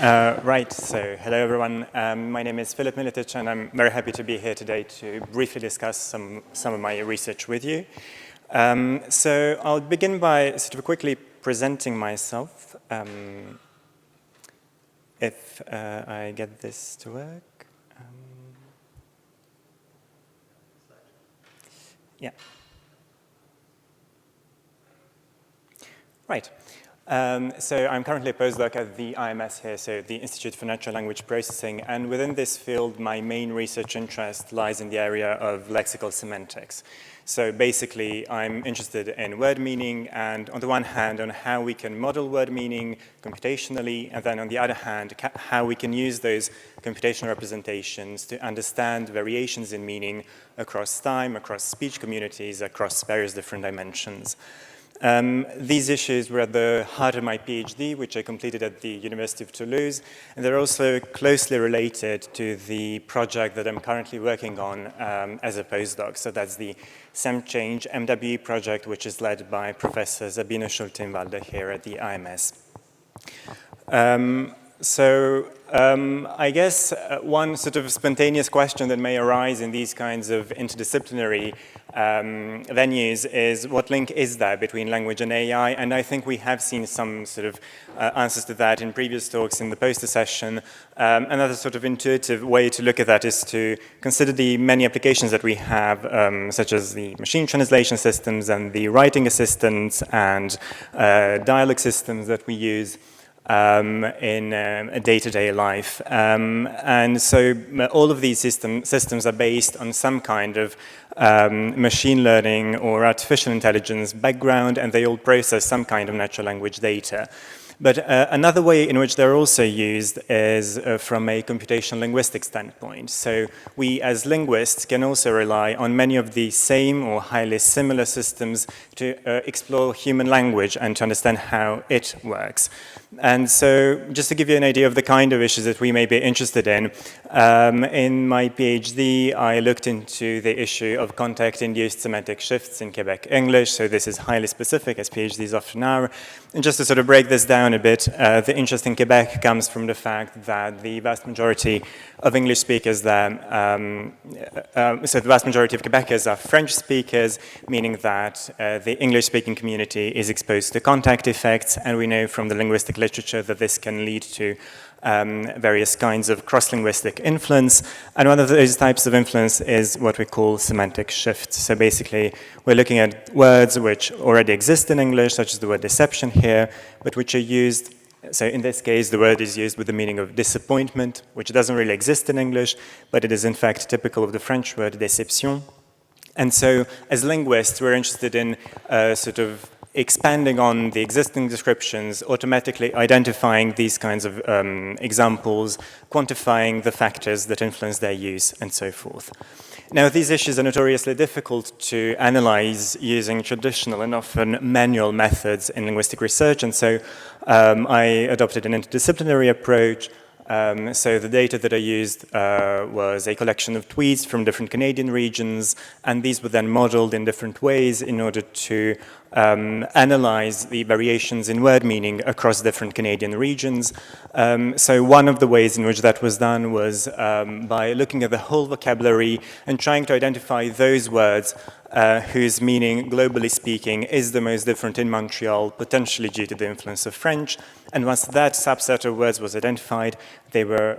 Right, so hello everyone. My name is Filip Miletic and I'm very happy to be here today to briefly discuss some of my research with you. So I'll begin by sort of quickly presenting myself, if I get this to work. Yeah. Right. So I'm currently a postdoc at the IMS here, so the Institute for Natural Language Processing, and within this field, my main research interest lies in the area of lexical semantics. So basically, I'm interested in word meaning, and on the one hand, on how we can model word meaning computationally, and then on the other hand, how we can use those computational representations to understand variations in meaning across time, across speech communities, across various different dimensions. These issues were at the heart of my PhD, which I completed at the University of Toulouse, and they're also closely related to the project that I'm currently working on as a postdoc. So that's the SemChange MWE project, which is led by Professor Sabine Schulte in Walde here at the IMS. I guess one sort of spontaneous question that may arise in these kinds of interdisciplinary venues is what link is there between language and AI? And I think we have seen some sort of answers to that in previous talks in the poster session. Another sort of intuitive way to look at that is to consider the many applications that we have, such as the machine translation systems and the writing assistants and dialogue systems that we use in a day-to-day life. And so all of these systems are based on some kind of machine learning or artificial intelligence background, and they all process some kind of natural language data. But another way in which they're also used is from a computational linguistic standpoint. So we as linguists can also rely on many of the same or highly similar systems to explore human language and to understand how it works. And so just to give you an idea of the kind of issues that we may be interested in my PhD, I looked into the issue of context-induced semantic shifts in Quebec English. So this is highly specific, as PhDs often are. And just to sort of break this down a bit, the interest in Quebec comes from the fact that the vast majority of English speakers there, so the vast majority of Quebecers are French speakers, meaning that the English-speaking community is exposed to contact effects, and we know from the linguistic literature that this can lead to various kinds of cross-linguistic influence, and one of those types of influence is what we call semantic shifts. So basically, we're looking at words which already exist in English, such as the word deception here, but which are used, so in this case, the word is used with the meaning of disappointment, which doesn't really exist in English, but it is in fact typical of the French word déception. And so, as linguists, we're interested in sort of expanding on the existing descriptions, automatically identifying these kinds of examples, quantifying the factors that influence their use, and so forth. Now, these issues are notoriously difficult to analyze using traditional and often manual methods in linguistic research, and so I adopted an interdisciplinary approach. So the data that I used was a collection of tweets from different Canadian regions, and these were then modeled in different ways in order to analyze the variations in word meaning across different Canadian regions. So one of the ways in which that was done was by looking at the whole vocabulary and trying to identify those words whose meaning, globally speaking, is the most different in Montreal, potentially due to the influence of French. And once that subset of words was identified, they were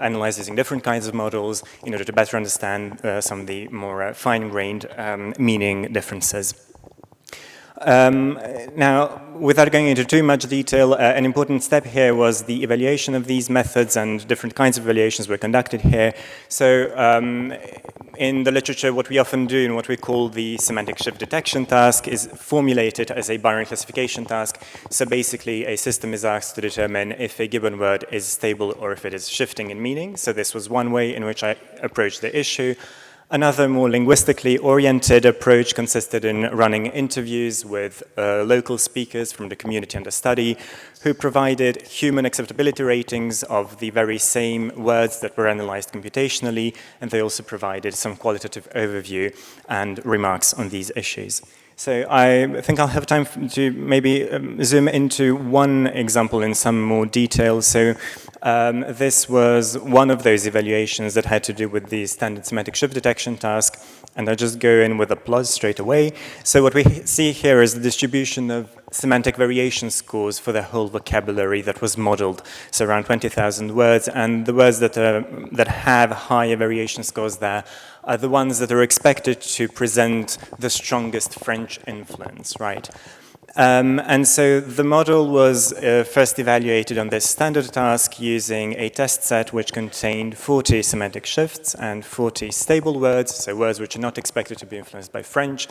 analyzed using different kinds of models in order to better understand some of the more fine-grained meaning differences. Now, without going into too much detail, an important step here was the evaluation of these methods, and different kinds of evaluations were conducted here. So in the literature, what we often do in what we call the semantic shift detection task is formulated as a binary classification task. So basically, a system is asked to determine if a given word is stable or if it is shifting in meaning. So this was one way in which I approached the issue. Another more linguistically oriented approach consisted in running interviews with local speakers from the community under study who provided human acceptability ratings of the very same words that were analyzed computationally, and they also provided some qualitative overview and remarks on these issues. So I think I'll have time to maybe zoom into one example in some more detail. So this was one of those evaluations that had to do with the standard semantic shift detection task, and I'll just go in with a plus straight away. So what we see here is the distribution of semantic variation scores for the whole vocabulary that was modeled, so around 20,000 words, and the words that have higher variation scores there are the ones that are expected to present the strongest French influence, right? And so the model was first evaluated on this standard task using a test set which contained 40 semantic shifts and 40 stable words, so words which are not expected to be influenced by French.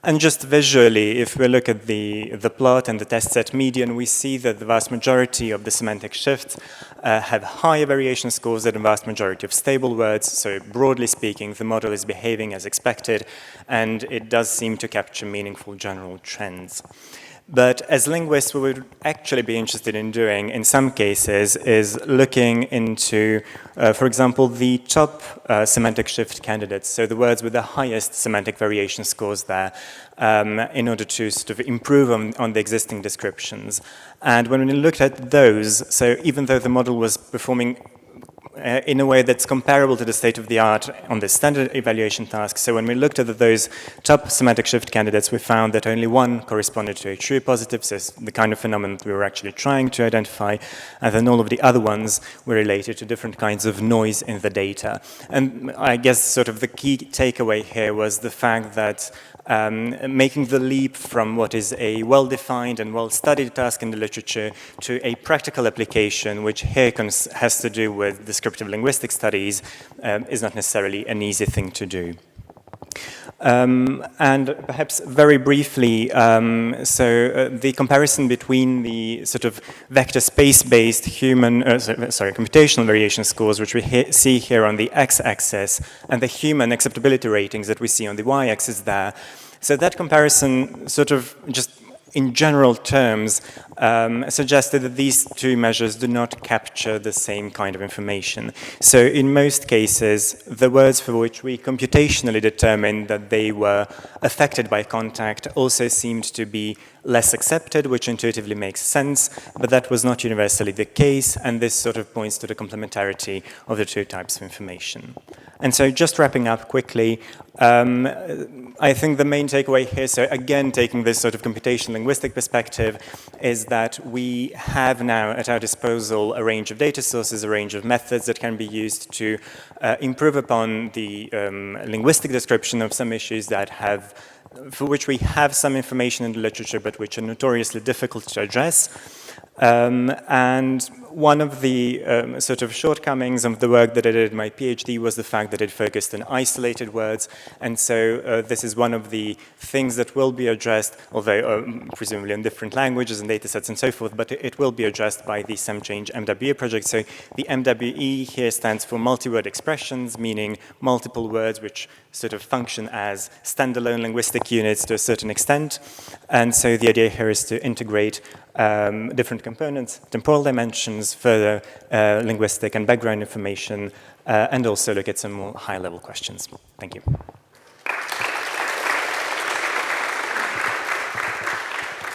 And just visually, if we look at the plot and the test set median, we see that the vast majority of the semantic shifts have higher variation scores than the vast majority of stable words. So broadly speaking, the model is behaving as expected, and it does seem to capture meaningful general trends. But as linguists, what we would actually be interested in doing, in some cases, is looking into, for example, the top semantic shift candidates, so the words with the highest semantic variation scores there, in order to sort of improve on the existing descriptions. And when we looked at those, so even though the model was performing in a way that's comparable to the state of the art on the standard evaluation task. So when we looked at those top semantic shift candidates, we found that only one corresponded to a true positive, so it's the kind of phenomenon we were actually trying to identify, and then all of the other ones were related to different kinds of noise in the data. And I guess sort of the key takeaway here was the fact that making the leap from what is a well-defined and well-studied task in the literature to a practical application, which here has to do with descriptive linguistic studies, is not necessarily an easy thing to do. And perhaps very briefly, the comparison between the sort of vector space-based computational variation scores, which we see here on the x-axis, and the human acceptability ratings that we see on the y-axis there. So that comparison sort of just in general terms, suggested that these two measures do not capture the same kind of information. So in most cases, the words for which we computationally determined that they were affected by contact also seemed to be less accepted, which intuitively makes sense, but that was not universally the case, and this sort of points to the complementarity of the two types of information. And so just wrapping up quickly, I think the main takeaway here, so again, taking this sort of computational linguistic perspective, is that we have now at our disposal a range of data sources, a range of methods that can be used to improve upon the linguistic description of some issues that have, for which we have some information in the literature, but which are notoriously difficult to address. And one of the sort of shortcomings of the work that I did in my PhD was the fact that it focused on isolated words, and so this is one of the things that will be addressed, although presumably in different languages and data sets and so forth, but it will be addressed by the SemChange MWE project. So the MWE here stands for multi-word expressions, meaning multiple words which sort of function as standalone linguistic units to a certain extent, and so the idea here is to integrate different components, temporal dimensions, further linguistic and background information, and also look at some more high-level questions. Thank you.